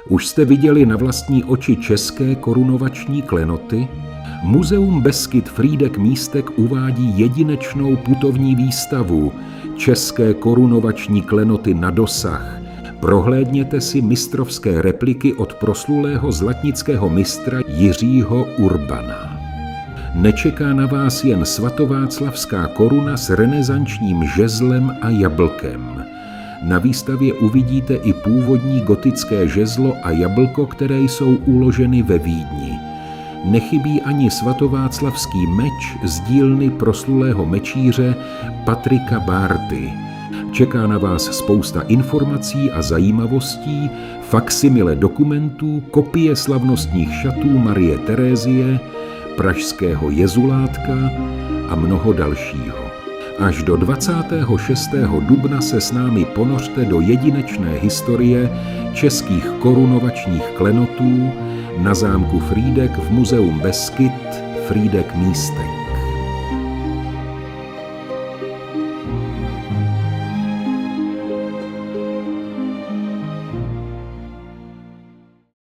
Už jste viděli na vlastní oči české korunovační klenoty? Muzeum Beskyd Frýdek Místek uvádí jedinečnou putovní výstavu České korunovační klenoty na dosah. Prohlédněte si mistrovské repliky od proslulého zlatnického mistra Jiřího Urbana. Nečeká na vás jen svatováclavská koruna s renesančním žezlem a jablkem. Na výstavě uvidíte i původní gotické žezlo a jablko, které jsou uloženy ve Vídni. Nechybí ani svatováclavský meč z dílny proslulého mečíře Patrika Bárty. Čeká na vás spousta informací a zajímavostí, faksimile dokumentů, kopie slavnostních šatů Marie Terézie, pražského jezulátka a mnoho dalšího. Až do 26. dubna se s námi ponořte do jedinečné historie českých korunovačních klenotů na zámku Frýdek v Muzeum Beskyd Frýdek Místek.